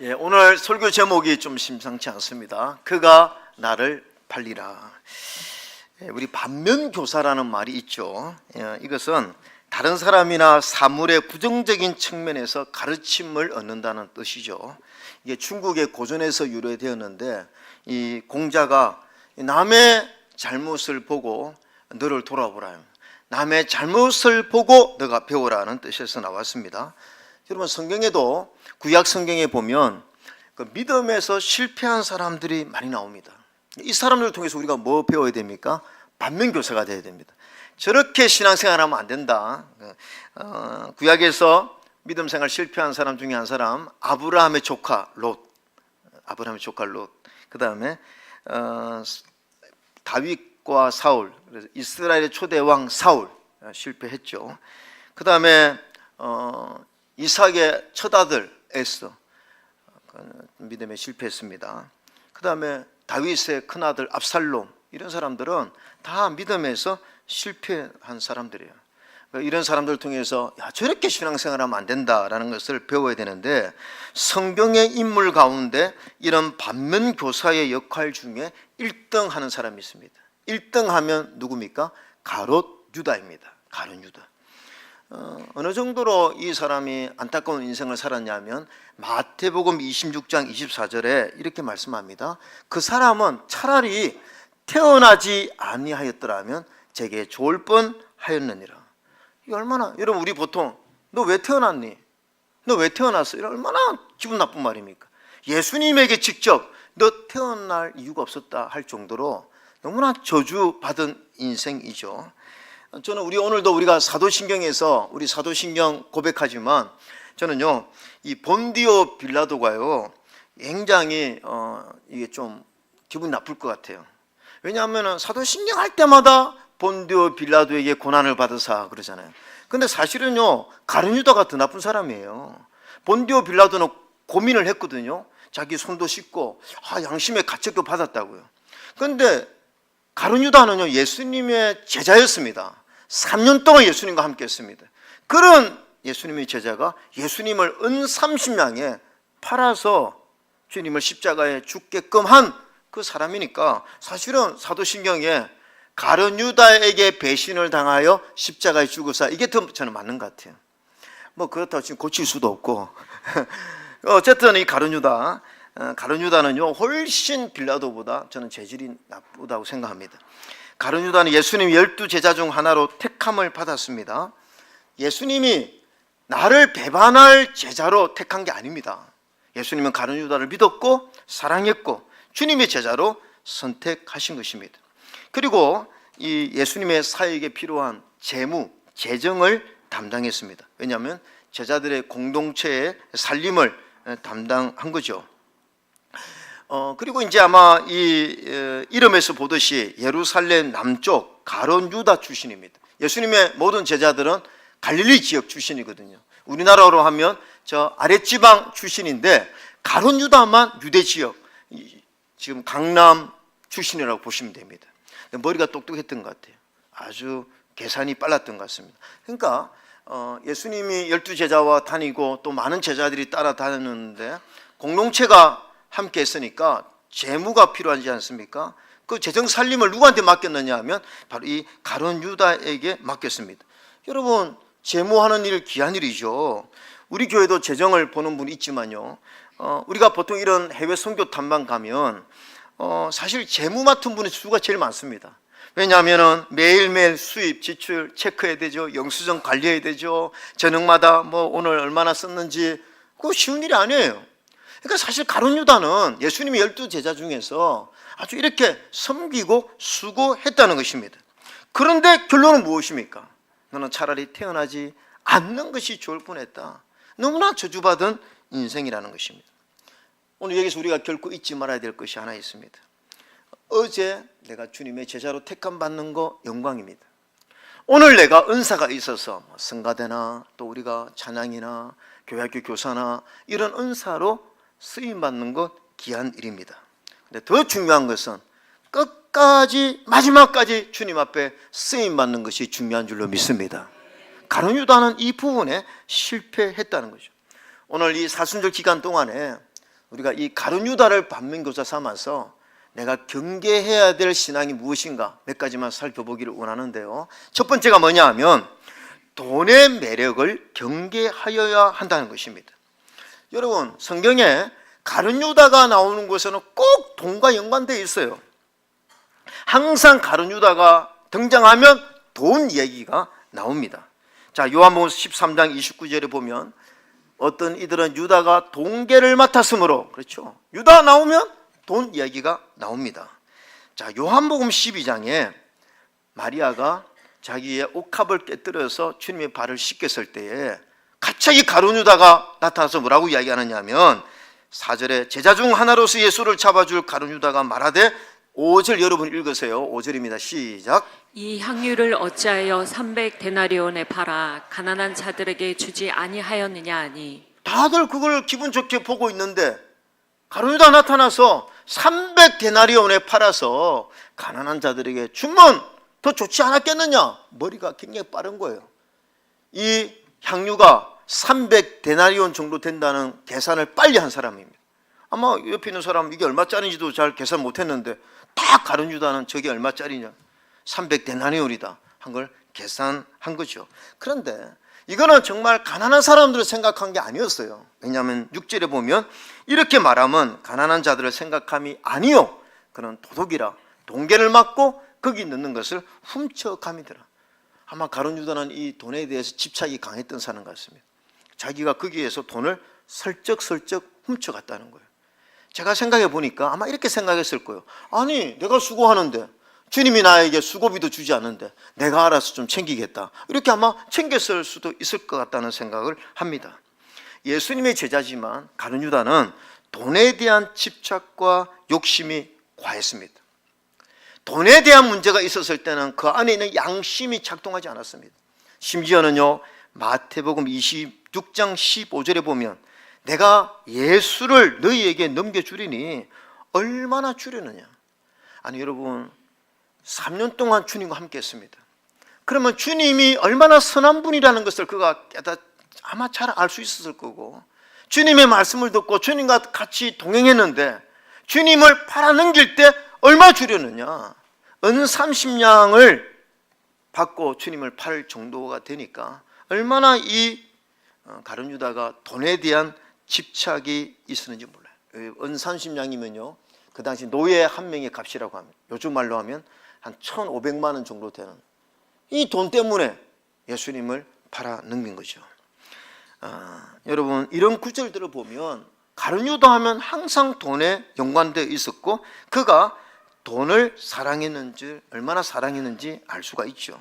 오늘 설교 제목이 좀 심상치 않습니다. 그가 나를 팔리라. 우리 반면교사라는 말이 있죠. 이것은 다른 사람이나 사물의 부정적인 측면에서 가르침을 얻는다는 뜻이죠. 이게 중국의 고전에서 유래되었는데, 이 공자가 남의 잘못을 보고 너를 돌아보라, 남의 잘못을 보고 너가 배우라는 뜻에서 나왔습니다. 여러분, 성경에도 구약 성경에 보면 그 믿음에서 실패한 사람들이 많이 나옵니다. 이 사람들을 통해서 우리가 뭐 배워야 됩니까? 반면교사가 돼야 됩니다. 저렇게 신앙생활하면 안 된다. 구약에서 믿음생활 실패한 사람 중에 한 사람, 아브라함의 조카 롯. 그 다음에 다윗과 사울, 그래서 이스라엘의 초대 왕 사울 실패했죠. 그 다음에 이삭의 첫아들 에서 믿음에 실패했습니다. 그 다음에 다윗의 큰아들 압살롬, 이런 사람들은 다 믿음에서 실패한 사람들이에요. 이런 사람들을 통해서 저렇게 신앙생활하면 안 된다라는 것을 배워야 되는데, 성경의 인물 가운데 이런 반면교사의 역할 중에 1등 하는 사람이 있습니다. 1등 하면 누굽니까? 가롯 유다입니다. 가롯 유다. 어느 정도로 이 사람이 안타까운 인생을 살았냐면, 마태복음 26장 24절에 이렇게 말씀합니다. 그 사람은 차라리 태어나지 아니하였더라면 제게 좋을 뻔하였느니라. 이거 얼마나, 여러분, 우리 보통 너 왜 태어났니? 너 왜 태어났어? 이거 얼마나 기분 나쁜 말입니까? 예수님에게 직접 너 태어날 이유가 없었다 할 정도로 너무나 저주받은 인생이죠. 저는 오늘도 우리가 사도신경에서 우리 사도신경 고백하지만, 저는요, 이 본디오 빌라도가요 굉장히 이게 좀 기분 나쁠 것 같아요. 왜냐하면 사도신경 할 때마다 본디오 빌라도에게 고난을 받으사 그러잖아요. 근데 사실은요, 가룟 유다가 더 나쁜 사람이에요. 본디오 빌라도는 고민을 했거든요. 자기 손도 씻고 양심의 가책도 받았다고요. 그런데 가룟 유다는요, 예수님의 제자였습니다. 3년 동안 예수님과 함께 했습니다. 그런 예수님의 제자가 예수님을 은30냥에 팔아서 주님을 십자가에 죽게끔 한 그 사람이니까, 사실은 사도신경에 가룟 유다에게 배신을 당하여 십자가에 죽으사, 이게 더 저는 맞는 것 같아요. 뭐 그렇다고 지금 고칠 수도 없고 어쨌든 이 가룟 유다는요 훨씬 빌라도보다 저는 재질이 나쁘다고 생각합니다. 가룟 유다는 예수님 12제자 중 하나로 택함을 받았습니다. 예수님이 나를 배반할 제자로 택한 게 아닙니다. 예수님은 가룟 유다를 믿었고 사랑했고 주님의 제자로 선택하신 것입니다. 그리고 이 예수님의 사역에 필요한 재정을 담당했습니다. 왜냐하면 제자들의 공동체의 살림을 담당한 거죠. 그리고 이제 아마 이 이름에서 보듯이 예루살렘 남쪽 가룟 유다 출신입니다. 예수님의 모든 제자들은 갈릴리 지역 출신이거든요. 우리나라로 하면 저 아랫지방 출신인데, 가룟 유다만 유대 지역, 지금 강남 출신이라고 보시면 됩니다. 머리가 똑똑했던 것 같아요. 아주 계산이 빨랐던 것 같습니다. 그러니까 예수님이 12제자와 다니고 또 많은 제자들이 따라다녔는데, 공동체가 함께 했으니까 재무가 필요하지 않습니까? 그 재정 살림을 누구한테 맡겼느냐 하면 바로 이 가룟 유다에게 맡겼습니다. 여러분, 재무하는 일 귀한 일이죠. 우리 교회도 재정을 보는 분이 있지만요, 우리가 보통 이런 해외 선교 탐방 가면 사실 재무 맡은 분의 수가 제일 많습니다. 왜냐하면 매일매일 수입, 지출 체크해야 되죠. 영수증 관리해야 되죠. 저녁마다 뭐 오늘 얼마나 썼는지, 그거 쉬운 일이 아니에요. 그러니까 사실 가룟 유다는 예수님의 12제자 중에서 아주 이렇게 섬기고 수고했다는 것입니다. 그런데 결론은 무엇입니까? 너는 차라리 태어나지 않는 것이 좋을 뻔했다. 너무나 저주받은 인생이라는 것입니다. 오늘 여기서 우리가 결코 잊지 말아야 될 것이 하나 있습니다. 어제 내가 주님의 제자로 택함 받는 거 영광입니다. 오늘 내가 은사가 있어서 성가대나 또 우리가 찬양이나 교회학교 교사나 이런 은사로 쓰임받는 것 귀한 일입니다. 근데 더 중요한 것은 끝까지 마지막까지 주님 앞에 쓰임받는 것이 중요한 줄로 믿습니다. 가룟 유다는 이 부분에 실패했다는 거죠. 오늘 이 사순절 기간 동안에 우리가 이 가룟 유다를 반면교사 삼아서 내가 경계해야 될 신앙이 무엇인가 몇 가지만 살펴보기를 원하는데요. 첫 번째가 뭐냐 하면 돈의 매력을 경계하여야 한다는 것입니다. 여러분, 성경에 가룟 유다가 나오는 곳에는 꼭 돈과 연관되어 있어요. 항상 가룟 유다가 등장하면 돈 얘기가 나옵니다. 자, 요한복음 13장 29절에 보면 어떤 이들은 유다가 돈계를 맡았으므로, 그렇죠, 유다 나오면 돈 이야기가 나옵니다. 자, 요한복음 12장에 마리아가 자기의 옥합을 깨뜨려서 주님의 발을 씻겼을 때에 갑자기 가룟 유다가 나타나서 뭐라고 이야기하느냐 하면 4절에 제자 중 하나로서 예수를 잡아줄 가룟 유다가 말하되, 5절 여러분 읽으세요. 5절입니다. 시작. 이 향유를 어찌하여 300데나리온에 팔아 가난한 자들에게 주지 아니하였느냐 하니. 다들 그걸 기분 좋게 보고 있는데 가룟 유다 나타나서 300데나리온에 팔아서 가난한 자들에게 주면 더 좋지 않았겠느냐? 머리가 굉장히 빠른 거예요. 이 향유가 300데나리온 정도 된다는 계산을 빨리 한 사람입니다. 아마 옆에 있는 사람은 이게 얼마짜리인지도 잘 계산 못했는데 다 가룟 유다는 저게 얼마짜리냐? 300데나리온이다 한 걸 계산한 거죠. 그런데 이거는 정말 가난한 사람들을 생각한 게 아니었어요. 왜냐하면 6절에 보면 이렇게 말하면 가난한 자들을 생각함이 아니요, 그는 도둑이라 돈계를 맞고 거기 넣는 것을 훔쳐감이더라. 아마 가룟 유다는 이 돈에 대해서 집착이 강했던 사람 같습니다. 자기가 거기에서 돈을 슬쩍슬쩍 훔쳐갔다는 거예요. 제가 생각해 보니까 아마 이렇게 생각했을 거예요. 아니, 내가 수고하는데 주님이 나에게 수고비도 주지 않는데 내가 알아서 좀 챙기겠다, 이렇게 아마 챙겼을 수도 있을 것 같다는 생각을 합니다. 예수님의 제자지만 가룟 유다는 돈에 대한 집착과 욕심이 과했습니다. 돈에 대한 문제가 있었을 때는 그 안에 있는 양심이 작동하지 않았습니다. 심지어는요, 마태복음 26장 15절에 보면 내가 예수를 너희에게 넘겨주리니 얼마나 주려느냐. 아니 여러분, 3년 동안 주님과 함께 했습니다. 그러면 주님이 얼마나 선한 분이라는 것을 그가 아마 잘 알 수 있었을 거고, 주님의 말씀을 듣고 주님과 같이 동행했는데 주님을 팔아넘길 때 얼마 주려느냐. 은 30냥을 받고 주님을 팔 정도가 되니까 얼마나 이 가룟 유다가 돈에 대한 집착이 있었는지 몰라요. 은 30냥이면요 그 당시 노예 한 명의 값이라고 합니다. 요즘 말로 하면 한 1,500만 원 정도 되는 이 돈 때문에 예수님을 팔아넘긴 거죠. 여러분, 이런 구절들을 보면 가룟 유다 하면 항상 돈에 연관되어 있었고 그가 돈을 사랑했는지, 얼마나 사랑했는지 알 수가 있죠.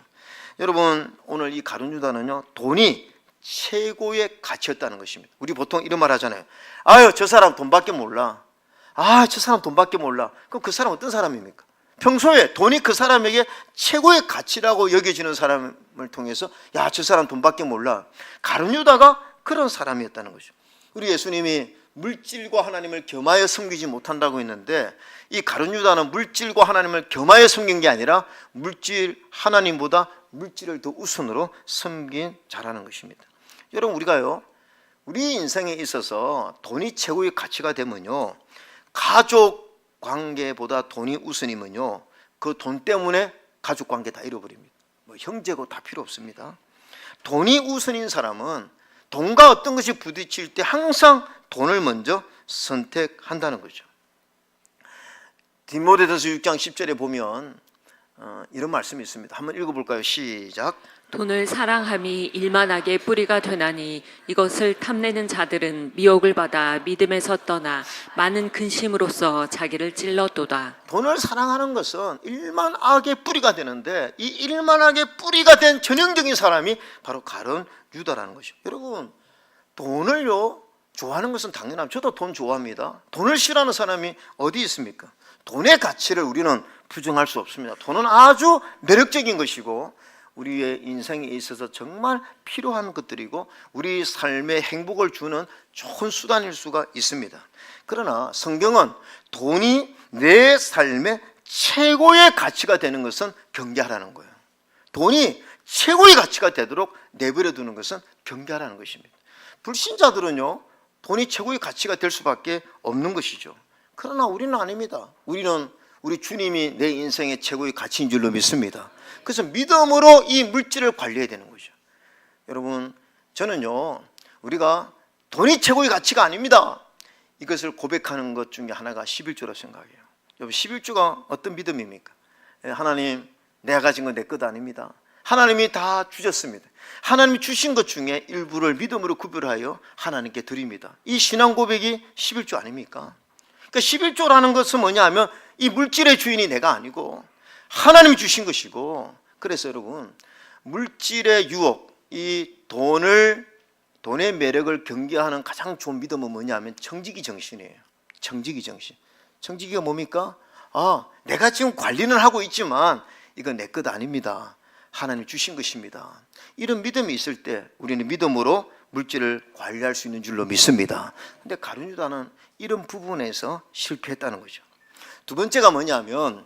여러분, 오늘 이 가룟 유다는요 돈이 최고의 가치였다는 것입니다. 우리 보통 이런 말 하잖아요. 아유, 저 사람 돈밖에 몰라. 아, 저 사람 돈밖에 몰라. 그럼 그 사람 어떤 사람입니까? 평소에 돈이 그 사람에게 최고의 가치라고 여겨지는 사람을 통해서 야, 저 사람 돈밖에 몰라. 가룟 유다가 그런 사람이었다는 거죠. 우리 예수님이 물질과 하나님을 겸하여 섬기지 못한다고 했는데 이 가룟 유다는 물질과 하나님을 겸하여 섬긴 게 아니라 물질 하나님보다 물질을 더 우선으로 섬긴 자라는 것입니다. 여러분, 우리가요 우리 인생에 있어서 돈이 최고의 가치가 되면요 가족 관계보다 돈이 우선이면요 그 돈 때문에 가족 관계 다 잃어버립니다. 뭐 형제고 다 필요 없습니다. 돈이 우선인 사람은 돈과 어떤 것이 부딪힐 때 항상 돈을 먼저 선택한다는 거죠. 디모데전서 6장 10절에 보면 이런 말씀이 있습니다. 한번 읽어볼까요? 시작. 돈을 사랑함이 일만하게 뿌리가 되나니 이것을 탐내는 자들은 미혹을 받아 믿음에서 떠나 많은 근심으로써 자기를 찔렀도다. 돈을 사랑하는 것은 일만하게 뿌리가 되는데 이 일만하게 뿌리가 된 전형적인 사람이 바로 가룟 유다라는 것이죠. 여러분, 돈을요 좋아하는 것은 당연합니다. 저도 돈 좋아합니다. 돈을 싫어하는 사람이 어디 있습니까? 돈의 가치를 우리는 부정할 수 없습니다. 돈은 아주 매력적인 것이고 우리의 인생에 있어서 정말 필요한 것들이고 우리 삶의 행복을 주는 좋은 수단일 수가 있습니다. 그러나 성경은 돈이 내 삶의 최고의 가치가 되는 것은 경계하라는 거예요. 돈이 최고의 가치가 되도록 내버려 두는 것은 경계하라는 것입니다. 불신자들은요 돈이 최고의 가치가 될 수밖에 없는 것이죠. 그러나 우리는 아닙니다. 우리는 우리 주님이 내 인생의 최고의 가치인 줄로 믿습니다. 그래서 믿음으로 이 물질을 관리해야 되는 거죠. 여러분, 저는요, 우리가 돈이 최고의 가치가 아닙니다. 이것을 고백하는 것 중에 하나가 11조라고 생각해요. 여러분, 11조가 어떤 믿음입니까? 하나님, 내가 가진 건 내 것 아닙니다. 하나님이 다 주셨습니다. 하나님이 주신 것 중에 일부를 믿음으로 구별하여 하나님께 드립니다. 이 신앙 고백이 11조 아닙니까? 그러니까 11조라는 것은 뭐냐 하면 이 물질의 주인이 내가 아니고 하나님이 주신 것이고, 그래서 여러분, 물질의 유혹, 이 돈의 매력을 경계하는 가장 좋은 믿음은 뭐냐 하면 청지기 정신이에요. 청지기 정신. 청지기가 뭡니까? 내가 지금 관리는 하고 있지만 이건 내 것 아닙니다. 하나님 주신 것입니다. 이런 믿음이 있을 때 우리는 믿음으로 물질을 관리할 수 있는 줄로 믿습니다. 근데 가룟 유다는 이런 부분에서 실패했다는 거죠. 두 번째가 뭐냐면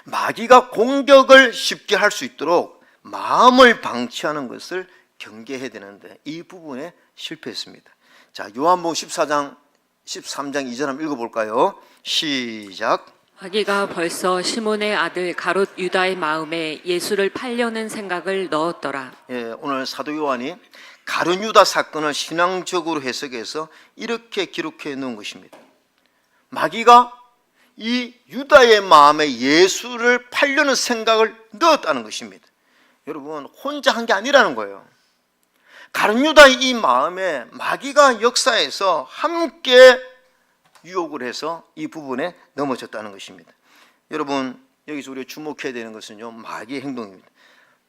마귀가 공격을 쉽게 할 수 있도록 마음을 방치하는 것을 경계해야 되는데 이 부분에 실패했습니다. 자, 요한복음 13장 2절 한번 읽어볼까요? 시작. 마귀가 벌써 시몬의 아들 가롯 유다의 마음에 예수를 팔려는 생각을 넣었더라. 오늘 사도 요한이 가룟 유다 사건을 신앙적으로 해석해서 이렇게 기록해 놓은 것입니다. 마귀가 이 유다의 마음에 예수를 팔려는 생각을 넣었다는 것입니다. 여러분, 혼자 한 게 아니라는 거예요. 가룟 유다의 이 마음에 마귀가 역사에서 함께 유혹을 해서 이 부분에 넘어졌다는 것입니다. 여러분, 여기서 우리가 주목해야 되는 것은요, 마귀의 행동입니다.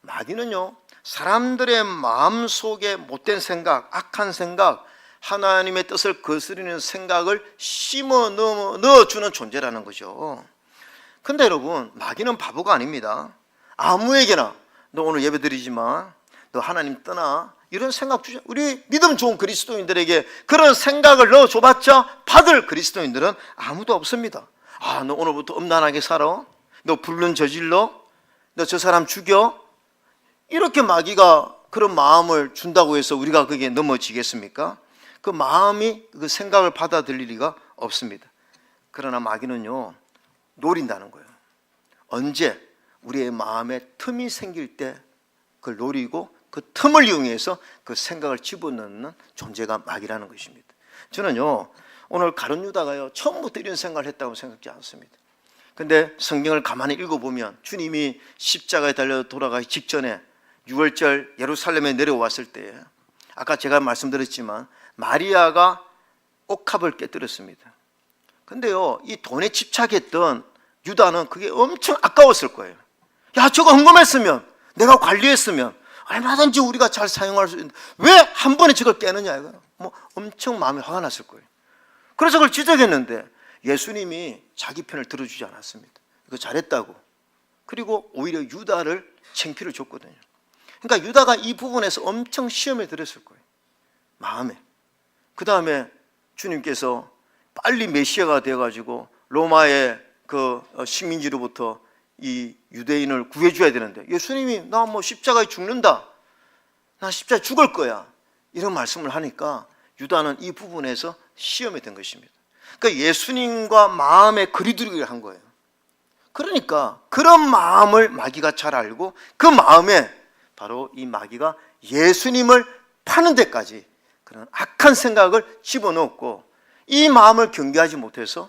마귀는요, 사람들의 마음속에 못된 생각, 악한 생각, 하나님의 뜻을 거스르는 생각을 심어 넣어주는 존재라는 거죠. 근데 여러분, 마귀는 바보가 아닙니다. 아무에게나 너 오늘 예배 드리지만 너 하나님 떠나, 이런 생각 주죠. 우리 믿음 좋은 그리스도인들에게 그런 생각을 넣어줘봤자 받을 그리스도인들은 아무도 없습니다. 너 오늘부터 음란하게 살아, 너 불륜 저질러, 너 저 사람 죽여, 이렇게 마귀가 그런 마음을 준다고 해서 우리가 거기에 넘어지겠습니까? 그 마음이 그 생각을 받아들일 리가 없습니다. 그러나 마귀는요, 노린다는 거예요. 언제 우리의 마음에 틈이 생길 때 그걸 노리고 그 틈을 이용해서 그 생각을 집어넣는 존재가 마귀라는 것입니다. 저는요, 오늘 가룟 유다가요, 처음부터 이런 생각을 했다고 생각하지 않습니다. 근데 성경을 가만히 읽어보면 주님이 십자가에 달려 돌아가기 직전에 6월절 예루살렘에 내려왔을 때, 아까 제가 말씀드렸지만 마리아가 옥합을 깨뜨렸습니다. 근데요, 이 돈에 집착했던 유다는 그게 엄청 아까웠을 거예요. 야, 저거 헌금했으면, 내가 관리했으면 얼마든지 우리가 잘 사용할 수 있는데 왜 한 번에 저걸 깨느냐, 이거. 엄청 마음이 화가 났을 거예요. 그래서 그걸 지적했는데 예수님이 자기 편을 들어주지 않았습니다. 이거 잘했다고. 그리고 오히려 유다를 창피를 줬거든요. 그러니까 유다가 이 부분에서 엄청 시험에 들었을 거예요, 마음에. 그 다음에 주님께서 빨리 메시아가 되어가지고 로마의 그 식민지로부터 이 유대인을 구해줘야 되는데 예수님이 나 십자가에 죽는다, 나 십자가에 죽을 거야, 이런 말씀을 하니까 유다는 이 부분에서 시험에 든 것입니다. 그러니까 예수님과 마음의 거리두기를 한 거예요. 그러니까 그런 마음을 마귀가 잘 알고 그 마음에 바로 이 마귀가 예수님을 파는 데까지 그런 악한 생각을 집어넣었고, 이 마음을 경계하지 못해서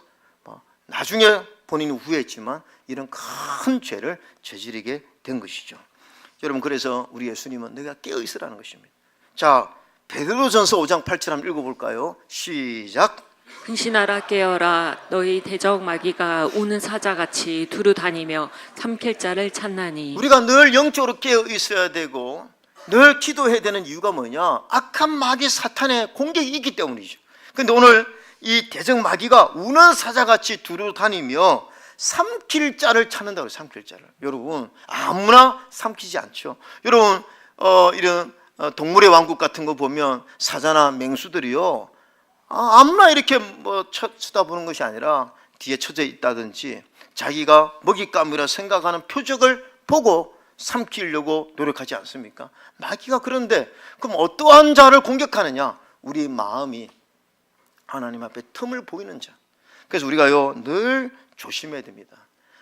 나중에 본인이 후회했지만 이런 큰 죄를 저지르게 된 것이죠. 여러분, 그래서 우리 예수님은 내가 깨어있으라는 것입니다. 자, 베드로전서 5장 8절 한번 읽어볼까요? 시작. 근신하라 깨어라, 너희 대적 마귀가 우는 사자같이 두루 다니며 삼킬 자를 찾나니. 우리가 늘 영적으로 깨어 있어야 되고 늘 기도해야 되는 이유가 뭐냐? 악한 마귀 사탄의 공격이 있기 때문이죠. 그런데 오늘 이 대적 마귀가 우는 사자같이 두루 다니며 삼킬 자를 찾는다고 해요. 삼킬 자를. 여러분, 아무나 삼키지 않죠. 여러분, 이런 동물의 왕국 같은 거 보면 사자나 맹수들이요, 아무나 이렇게 쳐다보는 것이 아니라 뒤에 쳐져 있다든지 자기가 먹잇감이라 생각하는 표적을 보고 삼키려고 노력하지 않습니까? 마귀가 그런데 그럼 어떠한 자를 공격하느냐? 우리 마음이 하나님 앞에 틈을 보이는 자. 그래서 우리가요 늘 조심해야 됩니다.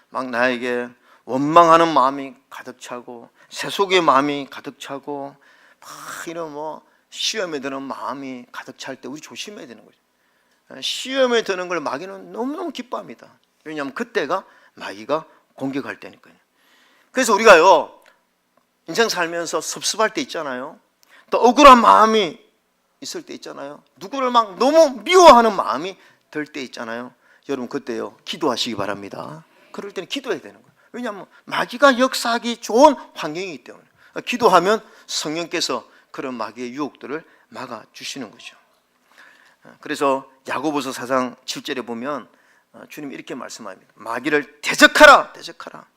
막 나에게 원망하는 마음이 가득 차고 세속의 마음이 가득 차고 막 이런 시험에 드는 마음이 가득 찰 때 우리 조심해야 되는 거죠. 시험에 드는 걸 마귀는 너무너무 기뻐합니다. 왜냐하면 그때가 마귀가 공격할 때니까요. 그래서 우리가요 인생 살면서 섭섭할 때 있잖아요. 또 억울한 마음이 있을 때 있잖아요. 누구를 막 너무 미워하는 마음이 들 때 있잖아요. 여러분 그때요 기도하시기 바랍니다. 그럴 때는 기도해야 되는 거예요. 왜냐하면 마귀가 역사하기 좋은 환경이기 때문에 기도하면 성령께서 그런 마귀의 유혹들을 막아주시는 거죠. 그래서 야고보서 4장 7절에 보면 주님이 이렇게 말씀합니다. 마귀를 대적하라, 대적하라.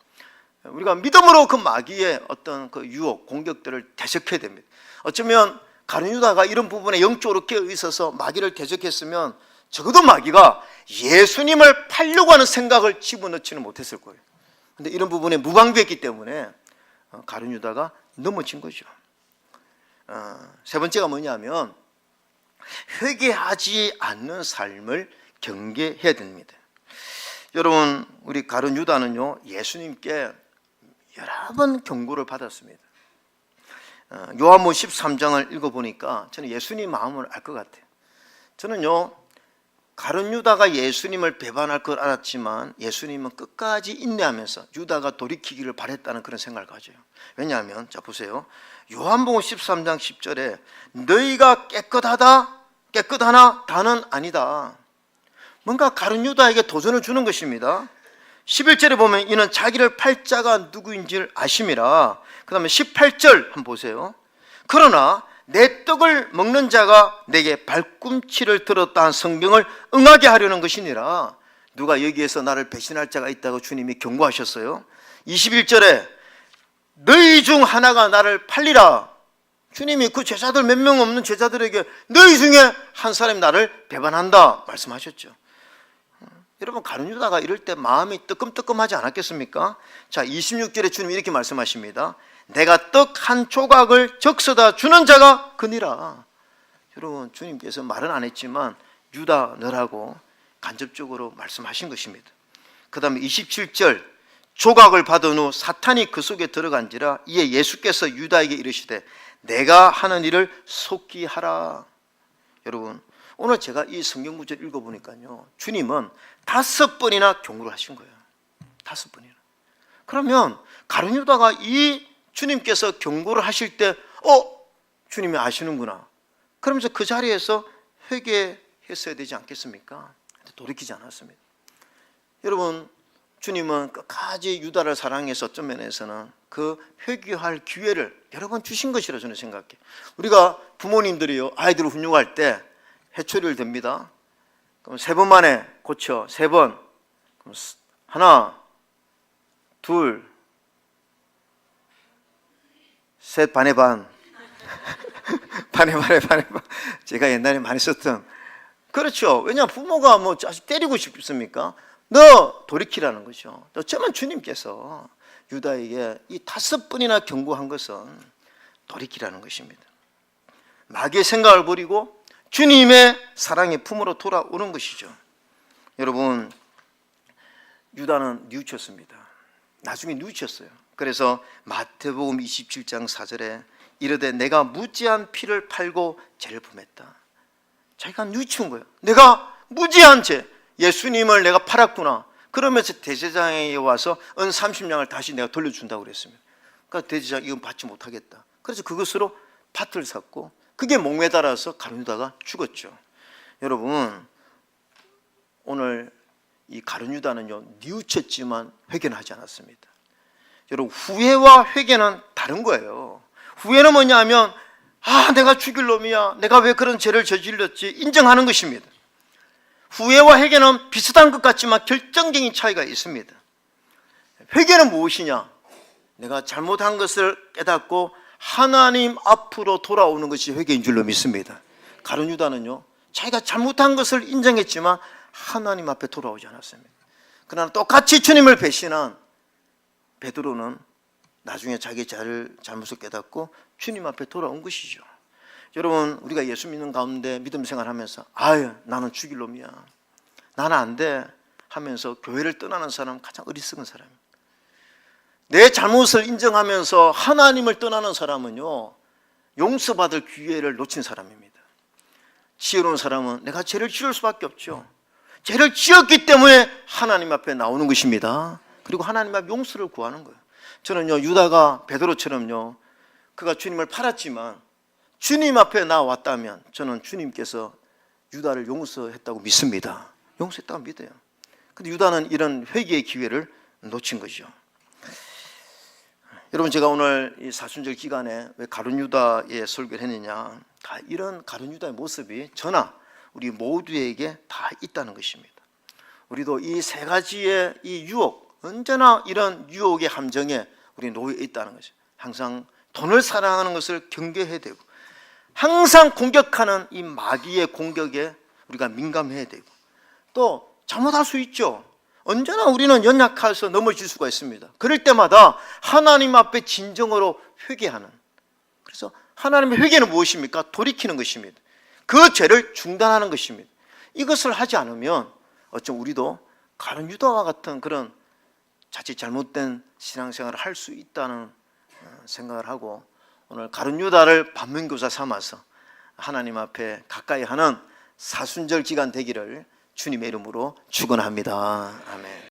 우리가 믿음으로 그 마귀의 어떤 그 유혹, 공격들을 대적해야 됩니다. 어쩌면 가룟 유다가 이런 부분에 영적으로 깨어 있어서 마귀를 대적했으면 적어도 마귀가 예수님을 팔려고 하는 생각을 집어넣지는 못했을 거예요. 근데 이런 부분에 무방비했기 때문에 가룟 유다가 넘어진 거죠. 세 번째가 뭐냐면 회개하지 않는 삶을 경계해야 됩니다. 여러분 우리 가룟 유다는요 예수님께 여러 번 경고를 받았습니다. 요한복음 13장을 읽어보니까 저는 예수님 마음을 알 것 같아요. 저는요 가룟 유다가 예수님을 배반할 걸 알았지만 예수님은 끝까지 인내하면서 유다가 돌이키기를 바랬다는 그런 생각을 가져요. 왜냐하면 자 보세요. 요한복음 13장 10절에 너희가 깨끗하나 다는 아니다. 뭔가 가룟 유다에게 도전을 주는 것입니다. 11절에 보면 이는 자기를 팔 자가 누구인지를 아심이라. 그 다음에 18절 한번 보세요. 그러나 내 떡을 먹는 자가 내게 발꿈치를 들었다 한 성경을 응하게 하려는 것이니라. 누가 여기에서 나를 배신할 자가 있다고 주님이 경고하셨어요. 21절에 너희 중 하나가 나를 팔리라. 주님이 그 제자들 몇 명 없는 제자들에게 너희 중에 한 사람이 나를 배반한다 말씀하셨죠. 여러분 가룟 유다가 이럴 때 마음이 뜨끔뜨끔하지 않았겠습니까? 자 26절에 주님이 이렇게 말씀하십니다. 내가 떡 한 조각을 적셔다 주는 자가 그니라. 여러분 주님께서 말은 안 했지만 유다 너라고 간접적으로 말씀하신 것입니다. 그 다음에 27절 조각을 받은 후 사탄이 그 속에 들어간지라. 이에 예수께서 유다에게 이르시되 내가 하는 일을 속히 하라. 여러분 오늘 제가 이 성경 구절 읽어보니까요 주님은 5번이나 경고를 하신 거예요. 5번이나. 그러면 가룟 유다가 이 주님께서 경고를 하실 때 주님이 아시는구나 그러면서 그 자리에서 회개했어야 되지 않겠습니까? 돌이키지 않았습니다. 여러분 주님은 끝까지 유다를 사랑해서 어떤 면에서는 그 회개할 기회를 여러 번 주신 것이라 저는 생각해요. 우리가 부모님들이요 아이들을 훈육할 때 해초리를 댑니다. 그럼 3번 만에 고쳐 3번. 그럼 하나, 둘, 셋 반에 반. 반에 반. 제가 옛날에 많이 썼던. 그렇죠. 왜냐 부모가 뭐 자식 때리고 싶습니까? 너 돌이키라는 거죠. 어쩌면 주님께서 유다에게 이 5번이나 경고한 것은 돌이키라는 것입니다. 마귀의 생각을 버리고 주님의 사랑의 품으로 돌아오는 것이죠. 여러분 유다는 뉘우쳤습니다. 나중에 뉘우쳤어요. 그래서 마태복음 27장 4절에 이르되 내가 무지한 피를 팔고 죄를 범했다. 자기가 뉘우친 거예요. 내가 무지한 죄 예수님을 내가 팔았구나. 그러면서 대제사장에 와서 은 30냥을 다시 내가 돌려준다고 그랬습니다. 그러니까 대제사장 이건 받지 못하겠다. 그래서 그것으로 밭을 샀고 그게 목매달아서 가룟 유다가 죽었죠. 여러분 오늘 이 가룟 유다는요 뉘우쳤지만 회개는 하지 않았습니다. 여러분 후회와 회개는 다른 거예요. 후회는 뭐냐면 내가 죽일 놈이야. 내가 왜 그런 죄를 저질렀지 인정하는 것입니다. 후회와 회개는 비슷한 것 같지만 결정적인 차이가 있습니다. 회개는 무엇이냐? 내가 잘못한 것을 깨닫고 하나님 앞으로 돌아오는 것이 회개인 줄로 믿습니다. 가룟 유다는요 자기가 잘못한 것을 인정했지만 하나님 앞에 돌아오지 않았습니다. 그러나 똑같이 주님을 배신한 베드로는 나중에 자기 잘못을 깨닫고 주님 앞에 돌아온 것이죠. 여러분, 우리가 예수 믿는 가운데 믿음 생활하면서 아유 나는 죽일 놈이야, 나는 안 돼 하면서 교회를 떠나는 사람은 가장 어리석은 사람입니다. 내 잘못을 인정하면서 하나님을 떠나는 사람은요, 용서받을 기회를 놓친 사람입니다. 지혜로운 사람은 내가 죄를 지을 수밖에 없죠. 죄를 지었기 때문에 하나님 앞에 나오는 것입니다. 그리고 하나님 앞에 용서를 구하는 거예요. 저는요, 유다가 베드로처럼요, 그가 주님을 팔았지만 주님 앞에 나왔다면 저는 주님께서 유다를 용서했다고 믿습니다. 용서했다고 믿어요. 근데 유다는 이런 회개의 기회를 놓친 거죠. 여러분, 제가 오늘 이 사순절 기간에 왜 가룟 유다의 설교를 했느냐, 다 이런 가룟 유다의 모습이 저나 우리 모두에게 다 있다는 것입니다. 우리도 이 세 가지의 이 유혹, 언제나 이런 유혹의 함정에 우리 놓여 있다는 거죠. 항상 돈을 사랑하는 것을 경계해야 되고, 항상 공격하는 이 마귀의 공격에 우리가 민감해야 되고, 또 잘못할 수 있죠. 언제나 우리는 연약해서 넘어질 수가 있습니다. 그럴 때마다 하나님 앞에 진정으로 회개하는, 그래서 하나님의 회개는 무엇입니까? 돌이키는 것입니다. 그 죄를 중단하는 것입니다. 이것을 하지 않으면 어쩜 우리도 가룟 유다와 같은 그런 자칫 잘못된 신앙생활을 할 수 있다는 생각을 하고, 오늘 가룟 유다를 반면교사 삼아서 하나님 앞에 가까이 하는 사순절 기간 되기를 주님의 이름으로 축원합니다. 아멘.